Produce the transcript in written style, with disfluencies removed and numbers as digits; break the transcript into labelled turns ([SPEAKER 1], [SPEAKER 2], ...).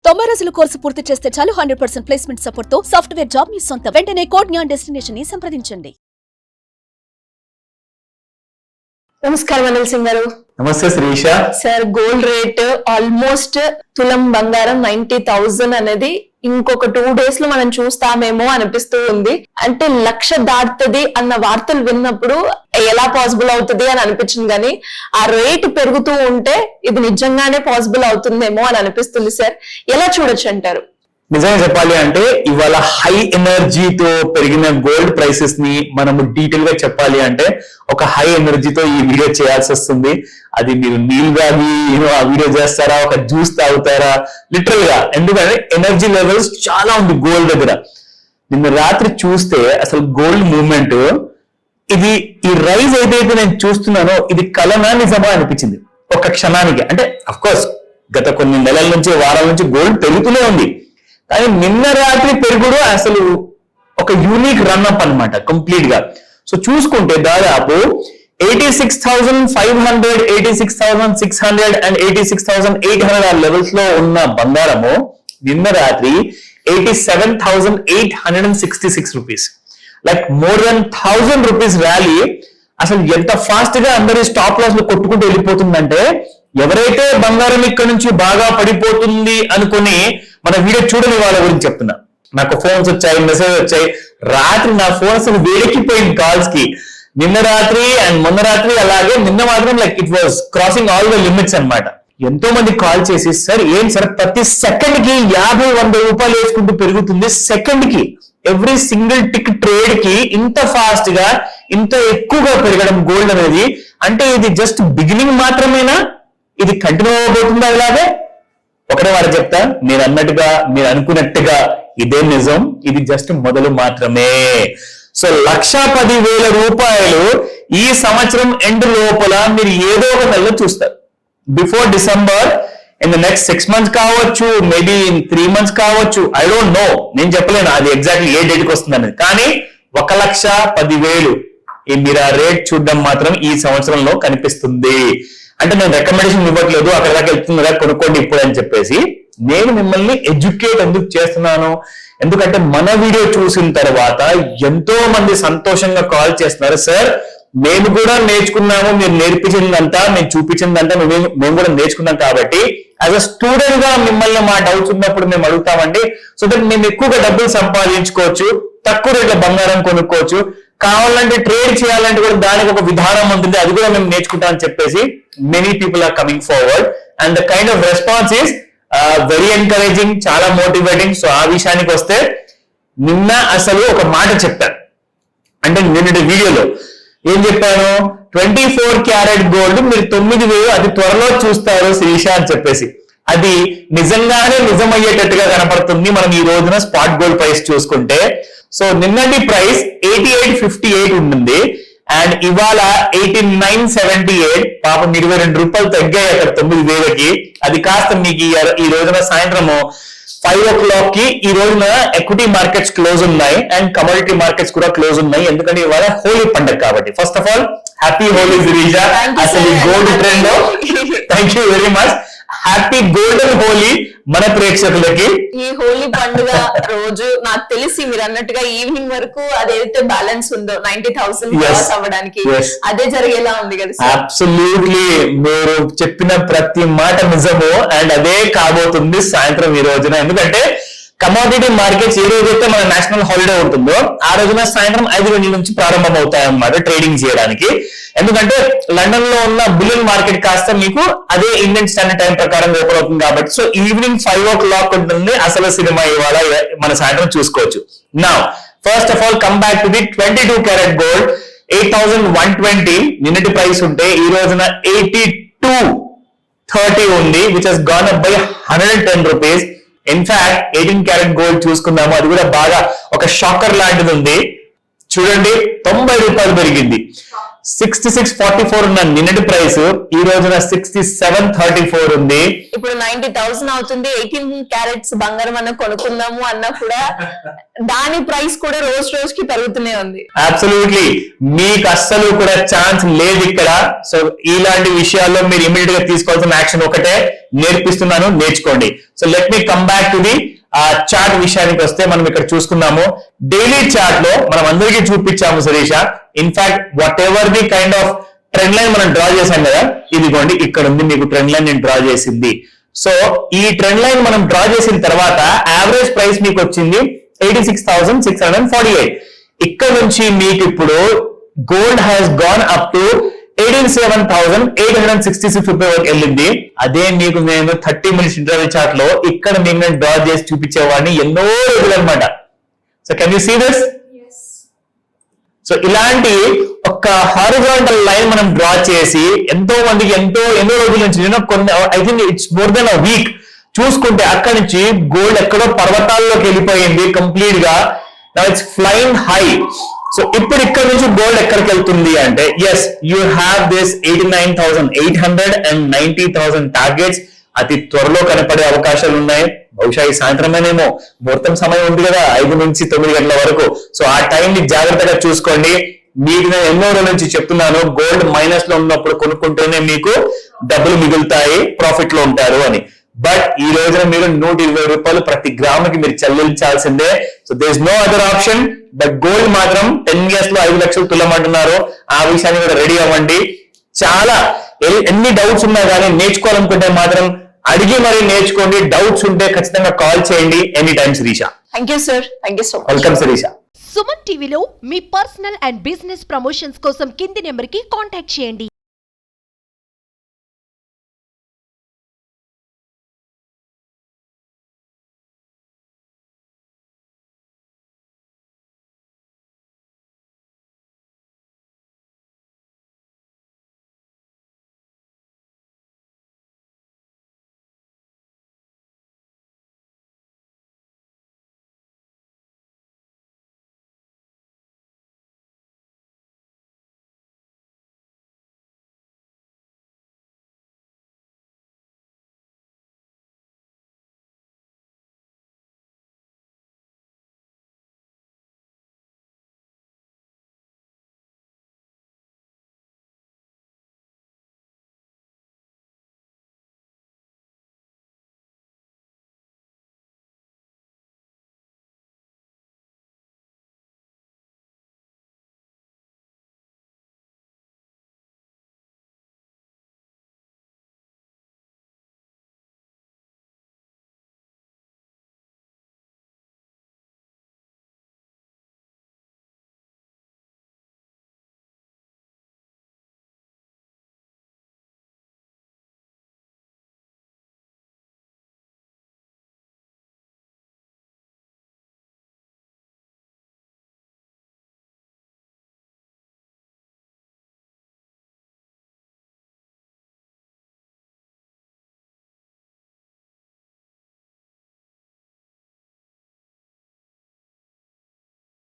[SPEAKER 1] 90 రోజుల కోర్సు పూర్తి చేస్తే చాలు 100% ప్లేస్మెంట్ సపోర్ట్ తో సాఫ్ట్వేర్ జాబ్ మీ సొంతం. వెంటనే కోడ్ జ్ఞాన్ డెస్టినేషన్ ని సంప్రదించండి.
[SPEAKER 2] నమస్కారం అనిల్ సింగ్ గారు.
[SPEAKER 3] నమస్తే Srisha.
[SPEAKER 2] Sir, gold rate almost తులం బంగారం 90,000 అనేది ఇంకొక 2 days లో మనం చూస్తామేమో అనిపిస్తూ ఉంది. అంటే 1,00,000 దాటుతుంది అన్న వార్తలు విన్నప్పుడు ఎలా పాసిబుల్ అవుతుంది అని అనిపించింది, కానీ ఆ రేట్ పెరుగుతూ ఉంటే ఇది నిజంగానే పాసిబుల్ అవుతుందేమో అని అనిపిస్తుంది. సార్, ఎలా చూడొచ్చు అంటారు?
[SPEAKER 3] నిజంగా చెప్పాలి అంటే ఇవాళ హై ఎనర్జీతో పెరిగిన గోల్డ్ ప్రైసెస్ ని మనము డీటెయిల్ గా చెప్పాలి అంటే ఒక హై ఎనర్జీతో ఈ వీడియో చేయాల్సి వస్తుంది. అది మీరు నీళ్ళు తాగి ఆ వీడియో చేస్తారా, ఒక జ్యూస్ తాగుతారా, లిటరల్ గా. ఎందుకంటే ఎనర్జీ లెవెల్స్ చాలా ఉంది గోల్డ్ దగ్గర. నిన్న రాత్రి చూస్తే అసలు గోల్డ్ మూవ్మెంట్, ఇది ఈ రైజ్ ఏదైతే నేను చూస్తున్నానో ఇది కలనా నిజమా అనిపించింది ఒక క్షణానికి. అంటే అఫ్ కోర్స్ గత కొన్ని నెలల నుంచి వారాల నుంచి గోల్డ్ పెరుగుతూనే ఉంది, కానీ నిన్న రాత్రి పెరుగుడు అసలు ఒక యూనిక్ రన్అప్ అన్నమాట కంప్లీట్ గా. సో చూసుకుంటే దాదాపు 86,500, 86,600 అండ్ 86,800 ఆ లెవెల్స్ లో ఉన్న బంగారము నిన్న రాత్రి 87,866 rupees, like more than 1,000 rupees rally. అసలు ఎంత ఫాస్ట్ గా అందరి స్టాప్ లాస్ లో కొట్టుకుంటూ వెళ్ళిపోతుందంటే, ఎవరైతే బంగారం ఇక్కడ నుంచి బాగా పడిపోతుంది అనుకుని మన వీడియో చూడని వాళ్ళ గురించి చెప్తున్నా. నాకు ఫోన్స్ వచ్చాయి, మెసేజ్ వచ్చాయి. రాత్రి నా ఫోన్ అసలు వేడెక్కిపోయింది కాల్స్ కి. నిన్న రాత్రి అండ్ మొన్న రాత్రి అలాగే నిన్న మాత్రం like it was crossing all the limits అన్నమాట. ఎంతో మంది కాల్ చేసి, సార్ ఏం సార్ ప్రతి సెకండ్ కి 50-100 రూపాయలు వేసుకుంటూ పెరుగుతుంది సెకండ్ కి, ఎవ్రీ సింగిల్ టిక్ ట్రేడ్ కి ఇంత ఫాస్ట్ గా ఇంత ఎక్కువగా పెరగడం గోల్డ్ అనేది, అంటే ఇది జస్ట్ బిగినింగ్ మాత్రమేనా? ఇది కంటిన్యూ అవబోతుందా? ఇలాగే ఒకటే వారు చెప్తా, మీరు అన్నట్టుగా మీరు అనుకున్నట్టుగా ఇదే నిజం, ఇది జస్ట్ మొదలు మాత్రమే. సో 1,10,000 రూపాయలు ఈ సంవత్సరం ఎండ్ లోపల మీరు ఏదో ఒక నెలలో చూస్తారు. Before December, in the next 6 months కావచ్చు, మేబీ ఇన్ 3 months కావచ్చు, ఐ డోంట్ నో, నేను చెప్పలేను అది ఎగ్జాక్ట్లీ ఏ డేట్కి వస్తుంది అనేది. కానీ 1,10,000 మీరు ఆ రేట్ చూడడం మాత్రం ఈ సంవత్సరంలో కనిపిస్తుంది. అంటే నేను రికమెండేషన్ ఇవ్వట్లేదు, అక్కడ దాకా వెళ్తుంది కదా కొనుక్కోండి ఇప్పుడు అని చెప్పేసి. నేను మిమ్మల్ని ఎడ్యుకేట్ ఎందుకు చేస్తున్నాను, ఎందుకంటే మన వీడియో చూసిన తర్వాత ఎంతో మంది సంతోషంగా కాల్ చేస్తున్నారు, సార్ మేము కూడా నేర్చుకున్నాము, మీరు నేర్పించిందంతా మేము చూపించిందంతా మేము కూడా నేర్చుకున్నాం, కాబట్టి యాజ్ అ స్టూడెంట్ గా మిమ్మల్ని మా డౌట్స్ ఉన్నప్పుడు మేము అడుగుతామండి. సో దట్ మేము ఎక్కువగా డబ్బులు సంపాదించుకోవచ్చు, తక్కువ రేట్ల బంగారం కొనుక్కోవచ్చు, కావాలంటే ట్రేడ్ చేయాలంటే కూడా దానికి ఒక విధానం ఉంటుంది, అది కూడా మేము నేర్చుకుంటాం అని చెప్పేసి many people are coming forward and the kind of response is very encouraging, చాలా మోటివేటింగ్. సో ఆ విషయానికి వస్తే, నిన్న అసలు ఒక మాట చెప్పాను, అంటే నిన్నటి వీడియోలో ఏం చెప్పాను, 24 క్యారెట్ గోల్డ్ మీరు 9,000 అది త్వరలో చూస్తారు శ్రీష అని చెప్పేసి. అది నిజంగానే నిజమయ్యేటట్టుగా కనపడుతుంది మనం ఈ రోజున స్పాట్ గోల్డ్ ప్రైస్ చూసుకుంటే. సో నిన్నటి ప్రైస్ 88.58 ఉంటుంది అండ్ ఇవాళ 89.78. పాపం 22 రూపాయలు తగ్గాయి అక్కడ 9,000కి. అది కాస్త మీకు ఈ రోజున సాయంత్రము 5 o'clock కి ఈ రోజున ఎక్విటీ మార్కెట్స్ క్లోజ్ ఉన్నాయి అండ్ కమోడిటీ మార్కెట్స్ కూడా క్లోజ్ ఉన్నాయి, ఎందుకంటే ఇవాళ హోలీ పండుగ కాబట్టి. First of all happy Holi Sreeja. అసలు గోల్డ్ ట్రెండ్ లో thank you very much. Happy golden Holi మన ప్రేక్షకులకి.
[SPEAKER 2] ఈ హోలీ పండుగ రోజు నాకు తెలిసి మీరు అన్నట్టుగా ఈవినింగ్ వరకు అదైతే బ్యాలెన్స్ ఉందో 90,000 క్రాస్ అవ్వడానికి అదే జరిగేలా ఉంది కదా?
[SPEAKER 3] అబ్సల్యూట్లీ, మీరు చెప్పిన ప్రతి మాట నిజము అండ్ అదే కాబోతుంది సాయంత్రం ఈ రోజున. ఎందుకంటే కమోడిటీ మార్కెట్స్ ఏ రోజైతే మన నేషనల్ హాలిడే ఉంటుందో ఆ రోజున సాయంత్రం 5 గంటల నుంచి ప్రారంభం అవుతాయి అన్నమాట ట్రేడింగ్ చేయడానికి. ఎందుకంటే లండన్ లో ఉన్న బులియన్ మార్కెట్ కాస్త మీకు అదే ఇండియన్ స్టాండర్డ్ టైం ప్రకారం ఓపెన్ అవుతుంది కాబట్టి. సో ఈవినింగ్ 5 o'clock ఉంటుంది అసలు సినిమా, ఇవాళ మన సాయంత్రం చూసుకోవచ్చు. Now first of all come back to the 22 carat gold 8,120 నిన్నటి ప్రైస్ ఉంటే ఈ రోజున 82.30 ఉంది, which has gone up by 110 rupees. In fact 18 carat gold చూసుకున్నాము, అది కూడా బాగా ఒక షాకర్ లాంటిది ఉంది. చూడండి 90 రూపాయలు పెరిగింది. 66.44 ఉన్న నిన్నటి ప్రైస్ ఈ రోజున 67.34 ఉంది.
[SPEAKER 2] ఇప్పుడు 90,000 అవుతుంది. 18 క్యారెట్స్ బంగారం అన్న కొనుక్కుందాము అన్నా కూడా దాని ప్రైస్ కూడా రోజు రోజుకి పెరుగుతూనే ఉంది.
[SPEAKER 3] అబ్సల్యూట్లీ మీకు అస్సలు కూడా ఛాన్స్ లేదు ఇక్కడ. సో ఇలాంటి విషయాల్లో మీరు ఇమీడియట్ గా తీసుకోవాల్సిన యాక్షన్ ఒకటే నేర్పిస్తున్నాను, నేర్చుకోండి. So let me come back to the chart విషయానికి వస్తే మనం ఇక్కడ చూసుకున్నాము. డైలీ చార్ట్ లో మనం అందరికీ చూపించాము Shirisha. In fact whatever the kind of trend line మనం డ్రా చేసాం కదా, ఇదిగోండి ఇక్కడ ఉంది మీకు ట్రెండ్ లైన్ నేను డ్రా చేసింది. సో ఈ ట్రెండ్ లైన్ మనం డ్రా చేసిన తర్వాత యావరేజ్ ప్రైస్ మీకు వచ్చింది 86,648. ఇక్కడ నుంచి మీకు ఇప్పుడు gold has gone up to 87,866 రూపాయల వరకు వెళ్ళింది. అదే మీకు నేను 30 మినిట్స్ ఇంటర్వెల్ చార్ట్ లో ఇక్కడ మీకు నేను డ్రా చేసి చూపించేవాడిని ఎన్నో రోజులు అనమాట. So can you see this? So ఇలాంటి ఒక హారిజాంటల్ లైన్ మనం డ్రా చేసి ఎంతో మందికి ఎన్నో రోజుల నుంచి నేను కొన్ని I think it's more than a week చూసుకుంటే అక్కడి నుంచి గోల్డ్ ఎక్కడో పర్వతాల్లోకి వెళ్ళిపోయింది కంప్లీట్ గా. It's flying high. సో ఇప్పుడు ఇక్కడ నుంచి గోల్డ్ ఎక్కడికి వెళ్తుంది అంటే yes you have this 89,800 and 90,000 targets అతి త్వరలో కనపడే అవకాశాలు ఉన్నాయి. బహుశా ఈ సాయంత్రమేనేమో, ముహూర్తం సమయం ఉంది కదా 5 నుంచి 9 గంటల వరకు. సో ఆ టైం ని జాగ్రత్తగా చూసుకోండి. మీకు నేను ఎన్నో రోజుల నుంచి చెప్తున్నాను గోల్డ్ మైనస్ లో ఉన్నప్పుడు కొనుక్కుంటేనే మీకు డబ్బులు మిగులుతాయి, ప్రాఫిట్ లో ఉంటారు అని. బట్ ఈ రోజున మీరు 120 రూపాయలు ప్రతి గ్రాముకి మీరు చెల్లించాల్సిందే. So there is no other option. But gold మాత్రం 10 years లో 5 లక్షలు తులమంటున్నారు. ఆ విషయాన్ని కూడా రెడీ అవ్వండి. చాలా ఎన్ని డౌట్స్ ఉన్నా కానీ నేర్చుకోవాలనుకుంటే మాత్రం అడిగి మరీ నేర్చుకోండి. డౌట్స్ ఉంటే ఖచ్చితంగా కాల్ చేయండి any time Shirisha.
[SPEAKER 2] Thank you sir. Thank you so much.
[SPEAKER 3] Welcome Shirisha.
[SPEAKER 4] Suman టీవీలో మీ పర్సనల్ అండ్ బిజినెస్ ప్రమోషన్స్ కోసం కింది నెంబర్కి కాంటాక్ట్ చేయండి.